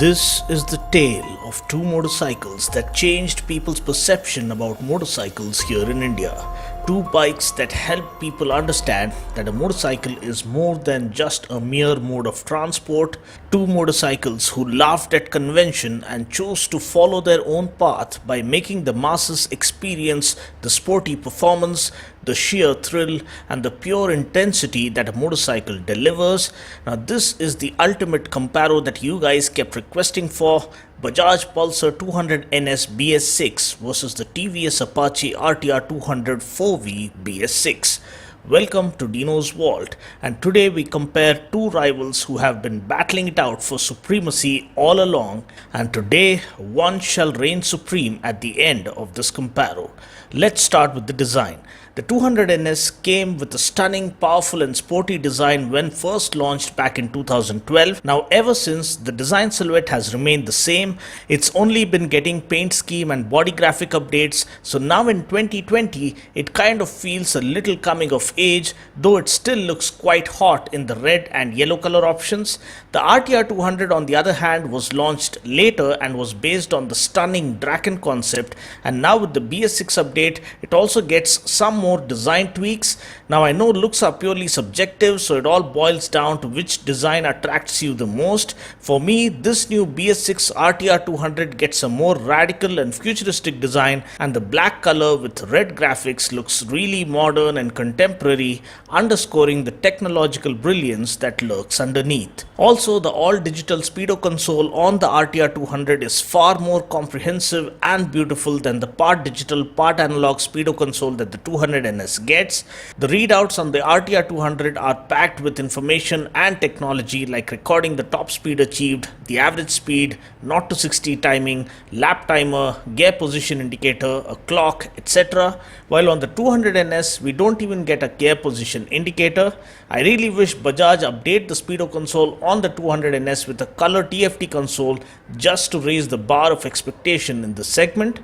This is the tale of two motorcycles that changed people's perception about motorcycles here in India. Two bikes that help people understand that a motorcycle is more than just a mere mode of transport. Two motorcycles who laughed at convention and chose to follow their own path by making the masses experience the sporty performance, the sheer thrill, and the pure intensity that a motorcycle delivers. Now, this is the ultimate comparo that you guys kept requesting for. Bajaj Pulsar 200 NS BS6 versus the TVS Apache RTR 200 4V BS6. Welcome to Dino's Vault, and today we compare two rivals who have been battling it out for supremacy all along, and today one shall reign supreme at the end of this comparo. Let's start with the design. The 200 NS came with a stunning, powerful and sporty design when first launched back in 2012. Now ever since, the design silhouette has remained the same. It's only been getting paint scheme and body graphic updates. So now in 2020, it kind of feels a little coming of age, though it still looks quite hot in the red and yellow color options. The RTR 200 on the other hand was launched later and was based on the stunning Draken concept, and now with the BS6 update, it also gets some more design tweaks. Now I know looks are purely subjective, so it all boils down to which design attracts you the most. For me, this new BS6 RTR 200 gets a more radical and futuristic design, and the black color with red graphics looks really modern and contemporary, underscoring the technological brilliance that lurks underneath. Also, the all-digital speedo console on the RTR 200 is far more comprehensive and beautiful than the part digital, part analog speedo console that the 200 NS gets. The readouts on the RTR 200 are packed with information and technology like recording the top speed achieved, the average speed, 0 to 60 timing, lap timer, gear position indicator, a clock, etc. While on the 200 NS, we don't even get a gear position indicator. I really wish Bajaj update the speedo console on the 200 NS with a color TFT console just to raise the bar of expectation in this segment.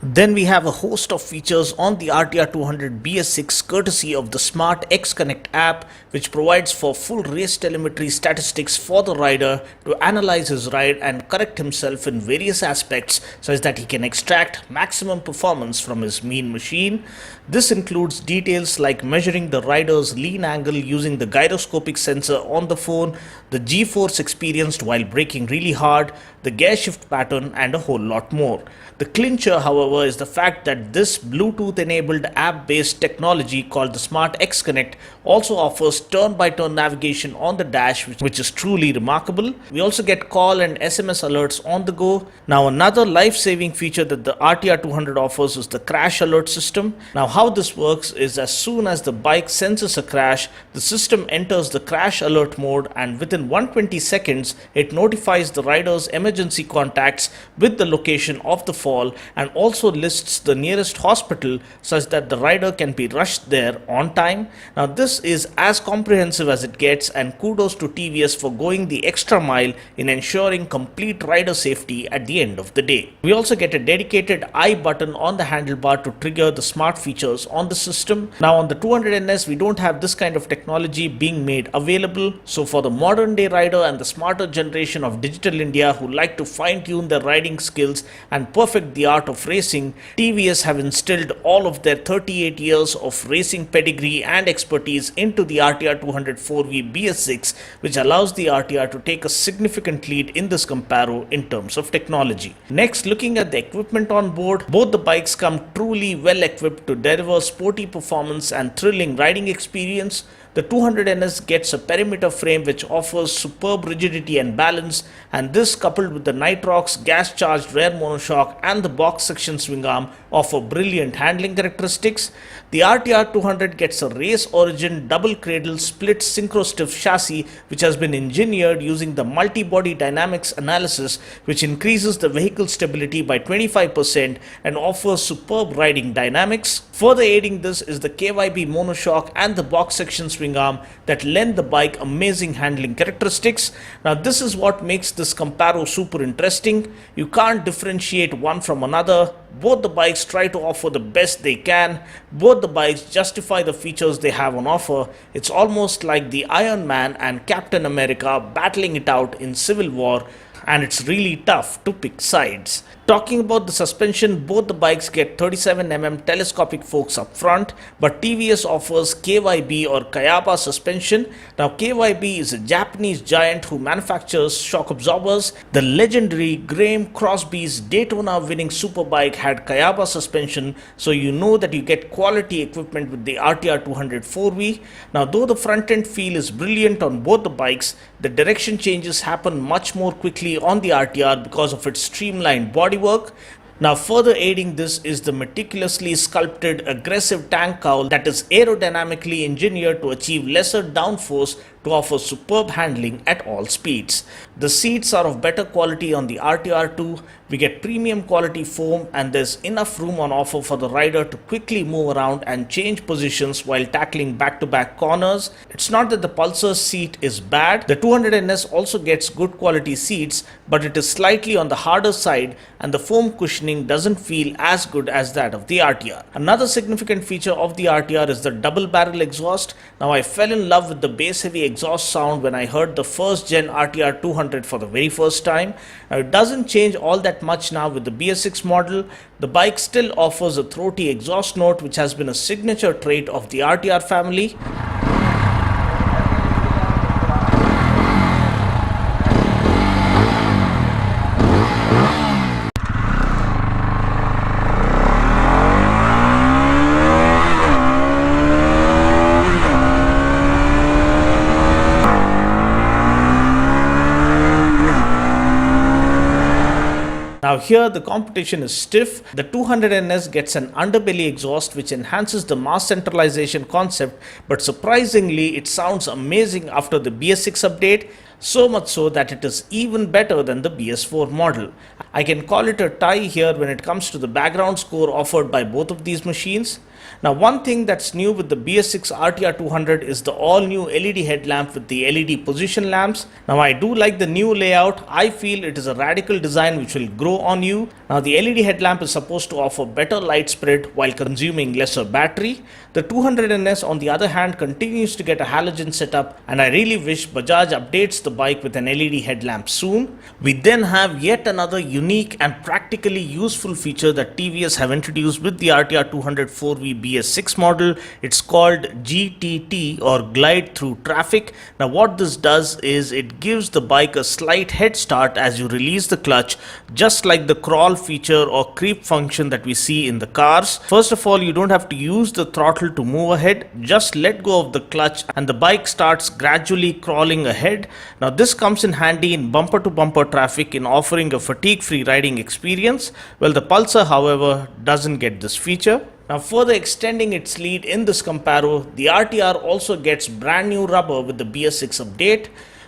Then we have a host of features on the RTR 200 BS6 courtesy of the Smart X Connect app, which provides for full race telemetry statistics for the rider to analyze his ride and correct himself in various aspects such that he can extract maximum performance from his mean machine. This includes details like measuring the rider's lean angle using the gyroscopic sensor on the phone, the G-force experienced while braking really hard, the gear shift pattern, and a whole lot more. The clincher, however, is the fact that this Bluetooth-enabled app-based technology called the Smart X Connect also offers turn-by-turn navigation on the dash, which is truly remarkable. We also get call and SMS alerts on the go. Now, another life-saving feature that the RTR 200 offers is the crash alert system. Now, how this works is as soon as the bike senses a crash, the system enters the crash alert mode, and within 120 seconds, it notifies the rider's emergency contacts with the location of the fall and also lists the nearest hospital such that the rider can be rushed there on time. Now, this is as comprehensive as it gets, and kudos to TVS for going the extra mile in ensuring complete rider safety at the end of the day. We also get a dedicated I button on the handlebar to trigger the smart features on the system. Now, on the 200 NS, we don't have this kind of technology being made available, so for the modern day rider and the smarter generation of digital India who like to fine-tune their riding skills and perfect the art of racing, TVS have instilled all of their 38 years of racing pedigree and expertise into the RTR 200 4V BS6, which allows the RTR to take a significant lead in this comparo in terms of technology. Next, looking at the equipment on board, both the bikes come truly well equipped to deliver sporty performance and thrilling riding experience. The 200 NS gets a perimeter frame which offers superb rigidity and balance, and this coupled with the Nitrox gas-charged rear monoshock and the box section swing arm offer brilliant handling characteristics. The RTR 200 gets a race origin double cradle split synchro stiff chassis which has been engineered using the multi-body dynamics analysis, which increases the vehicle stability by 25% and offers superb riding dynamics. Further aiding this is the KYB monoshock and the box section swing arm that lend the bike amazing handling characteristics. Now, this is what makes this comparo super interesting. You can't differentiate one from another. Both the bikes try to offer the best they can. Both the bikes justify the features they have on offer. It's almost like the Iron Man and Captain America battling it out in Civil War. and it's really tough to pick sides. Talking about the suspension, both the bikes get 37mm telescopic forks up front, but TVS offers KYB or Kayaba suspension. Now KYB is a Japanese giant who manufactures shock absorbers. The legendary Graham Crosby's Daytona winning superbike had Kayaba suspension, so you know that you get quality equipment with the RTR 200 4V. Now though the front end feel is brilliant on both the bikes, the direction changes happen much more quickly on the RTR because of its streamlined bodywork. Now further aiding this is the meticulously sculpted aggressive tank cowl that is aerodynamically engineered to achieve lesser downforce to offer superb handling at all speeds. The seats are of better quality on the RTR2. We get premium quality foam and there's enough room on offer for the rider to quickly move around and change positions while tackling back-to-back corners. It's not that the Pulsar's seat is bad. The 200NS also gets good quality seats, but it is slightly on the harder side and the foam cushioning doesn't feel as good as that of the RTR. Another significant feature of the RTR is the double barrel exhaust. Now I fell in love with the bass heavy exhaust sound when I heard the first gen RTR 200 for the very first time. Now it doesn't change all that much now with the BS6 model. The bike still offers a throaty exhaust note which has been a signature trait of the RTR family. Now here the competition is stiff. The 200NS gets an underbelly exhaust which enhances the mass centralization concept, but surprisingly it sounds amazing after the BS6 update, so much so that it is even better than the BS4 model. I can call it a tie here when it comes to the background score offered by both of these machines. Now one thing that's new with the BS6 RTR 200 is the all new LED headlamp with the LED position lamps. Now I do like the new layout. I feel it is a radical design which will grow on you. Now the LED headlamp is supposed to offer better light spread while consuming lesser battery. The 200NS on the other hand continues to get a halogen setup, and I really wish Bajaj updates the bike with an LED headlamp soon. We then have yet another unique and practically useful feature that TVS have introduced with the RTR 200 4V BS6 model. It's called GTT or glide through traffic. Now what this does is it gives the bike a slight head start as you release the clutch, just like the crawl feature or creep function that we see in the cars. First of all, you don't have to use the throttle to move ahead, just let go of the clutch and the bike starts gradually crawling ahead. Now this comes in handy in bumper to bumper traffic in offering a fatigue free riding experience. Well, the Pulsar however doesn't get this feature. Now further extending its lead in this comparo, the RTR also gets brand new rubber with the BS6 update.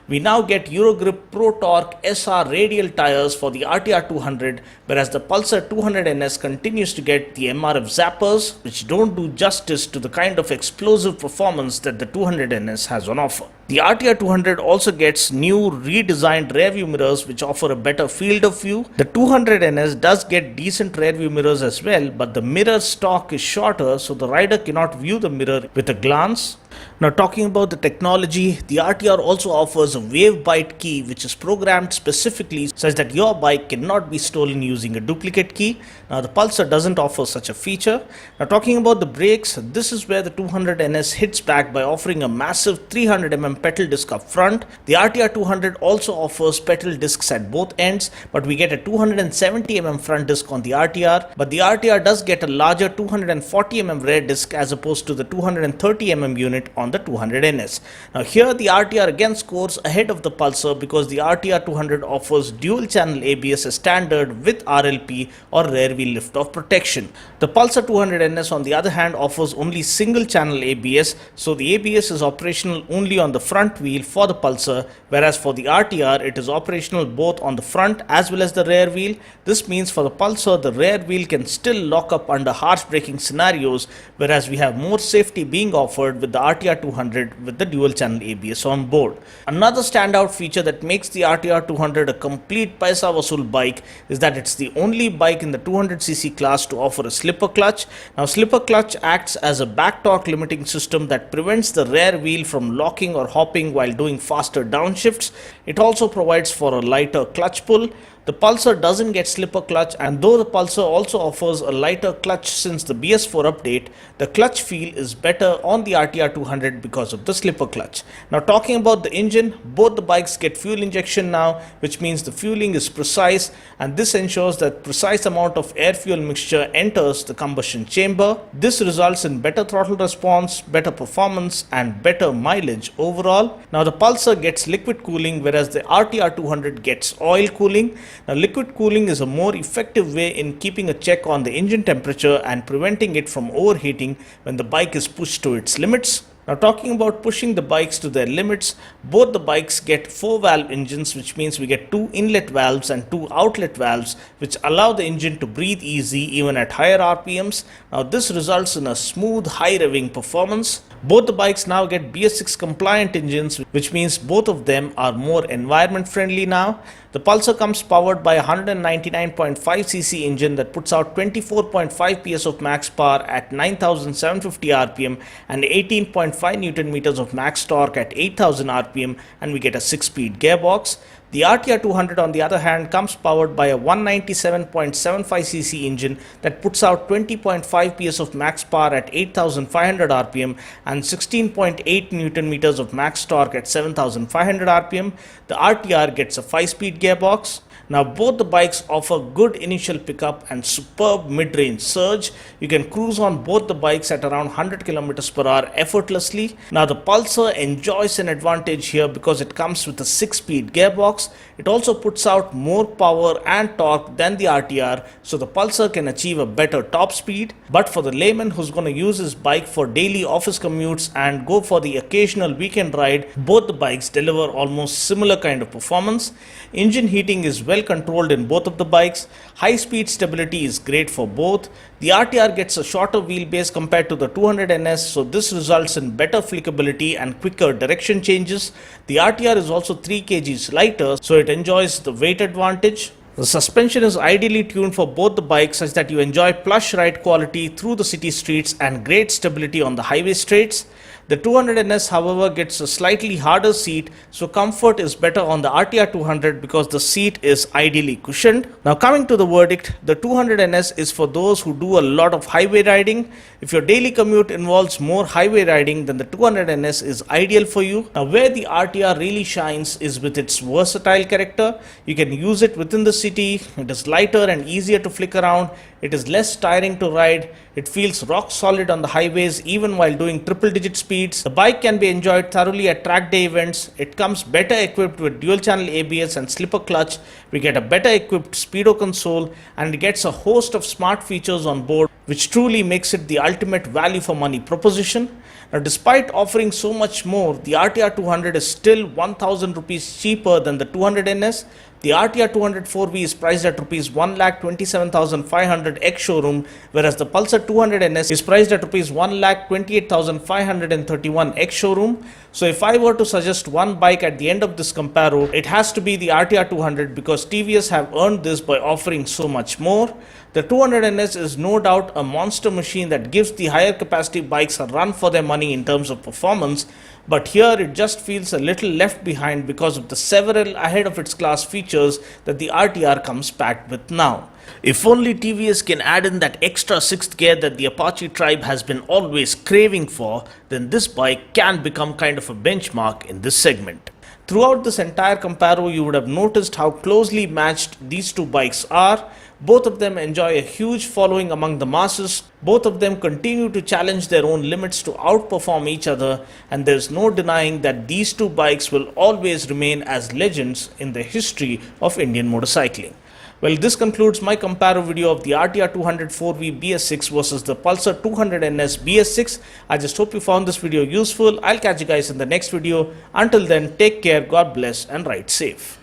We now get Eurogrip Pro Torque SR radial tires for the RTR 200, whereas the Pulsar 200NS continues to get the MRF zappers, which don't do justice to the kind of explosive performance that the 200NS has on offer. The RTR 200 also gets new redesigned rearview mirrors which offer a better field of view. The 200NS does get decent rearview mirrors as well, but the mirror stock is shorter, so the rider cannot view the mirror with a glance. Now talking about the technology, the RTR also offers a wave bite key which is programmed specifically such that your bike cannot be stolen using a duplicate key. Now the Pulsar doesn't offer such a feature. Now talking about the brakes, this is where the 200NS hits back by offering a massive 300mm pedal disc up front. The RTR 200 also offers pedal discs at both ends, but we get a 270mm front disc on the RTR, but the RTR does get a larger 240mm rear disc as opposed to the 230mm unit on the 200NS. Now here the RTR again scores ahead of the Pulsar because the RTR 200 offers dual channel ABS as standard with RLP or rear wheel lift off protection. The Pulsar 200NS on the other hand offers only single channel ABS, so the ABS is operational only on the front wheel for the Pulsar, whereas for the RTR it is operational both on the front as well as the rear wheel. This means for the Pulsar the rear wheel can still lock up under harsh braking scenarios, whereas we have more safety being offered with the RTR 200 with the dual channel ABS on board. Another standout feature that makes the RTR 200 a complete paisa vasool bike is that it's the only bike in the 200cc class to offer a slipper clutch. Now, slipper clutch acts as a back torque limiting system that prevents the rear wheel from locking or hopping while doing faster downshifts. It also provides for a lighter clutch pull. The Pulsar doesn't get slipper clutch, and though the Pulsar also offers a lighter clutch since the BS4 update, the clutch feel is better on the RTR 200 because of the slipper clutch. Now, talking about the engine, both the bikes get fuel injection now, which means the fueling is precise, and this ensures that precise amount of air fuel mixture enters the combustion chamber. This results in better throttle response, better performance, and better mileage overall. Now, the Pulsar gets liquid cooling, whereas the RTR 200 gets oil cooling. Now, liquid cooling is a more effective way in keeping a check on the engine temperature and preventing it from overheating when the bike is pushed to its limits. Now, talking about pushing the bikes to their limits, both the bikes get 4-valve engines, which means we get 2 inlet valves and 2 outlet valves, which allow the engine to breathe easy even at higher RPMs. Now, this results in a smooth, high revving performance. Both the bikes now get BS6 compliant engines, which means both of them are more environment friendly now. The Pulsar comes powered by a 199.5cc engine that puts out 24.5 PS of max power at 9,750 RPM and 18.5 Newton meters of max torque at 8,000 RPM, and we get a 6-speed gearbox. The RTR 200, on the other hand, comes powered by a 197.75cc engine that puts out 20.5 PS of max power at 8,500 RPM and 16.8 Newton meters of max torque at 7,500 RPM. The RTR gets a 5-speed gearbox. Now, both the bikes offer good initial pickup and superb mid-range surge. You can cruise on both the bikes at around 100 km per hour effortlessly. Now, the Pulsar enjoys an advantage here because it comes with a 6-speed gearbox. It also puts out more power and torque than the RTR, so the Pulsar can achieve a better top speed. But for the layman who's going to use his bike for daily office commutes and go for the occasional weekend ride, both the bikes deliver almost similar kind of performance. Engine heating is well controlled in both of the bikes. High speed stability is great for both. The RTR gets a shorter wheelbase compared to the 200NS, so this results in better flickability and quicker direction changes. The RTR is also 3 kgs lighter, so it enjoys the weight advantage. The suspension is ideally tuned for both the bikes such that you enjoy plush ride quality through the city streets and great stability on the highway straights. The 200NS, however, gets a slightly harder seat, so comfort is better on the RTR 200 because the seat is ideally cushioned. Now, coming to the verdict, the 200NS is for those who do a lot of highway riding. If your daily commute involves more highway riding, then the 200NS is ideal for you. Now, where the RTR really shines is with its versatile character. You can use it within the city. It is lighter and easier to flick around. It is less tiring to ride. It feels rock solid on the highways even while doing triple-digit speeds. The bike can be enjoyed thoroughly at track day events. It comes better equipped with dual-channel ABS and slipper clutch. We get a better equipped speedo console, and it gets a host of smart features on board, which truly makes it the ultimate value for money proposition. Now, despite offering so much more, the RTR 200 is still 1,000 rupees cheaper than the 200NS. The RTR 204V is priced at rupees 1,27,500 ex-showroom, whereas the Pulsar 200NS is priced at rupees 1,28,531 ex-showroom. So if I were to suggest one bike at the end of this comparo, it has to be the RTR 200 because TVS have earned this by offering so much more. The 200NS is no doubt a monster machine that gives the higher capacity bikes a run for their money in terms of performance, but here it just feels a little left behind because of the several ahead of its class features that the RTR comes packed with now. If only TVS can add in that extra 6th gear that the Apache tribe has been always craving for, then this bike can become kind of a benchmark in this segment. Throughout this entire comparo, you would have noticed how closely matched these two bikes are. Both of them enjoy a huge following among the masses. Both of them continue to challenge their own limits to outperform each other, and there's no denying that these two bikes will always remain as legends in the history of Indian motorcycling. Well, this concludes my comparo video of the RTR 204V BS6 versus the Pulsar 200NS BS6. I just hope you found this video useful. I'll catch you guys in the next video. Until then, take care, God bless, and ride safe.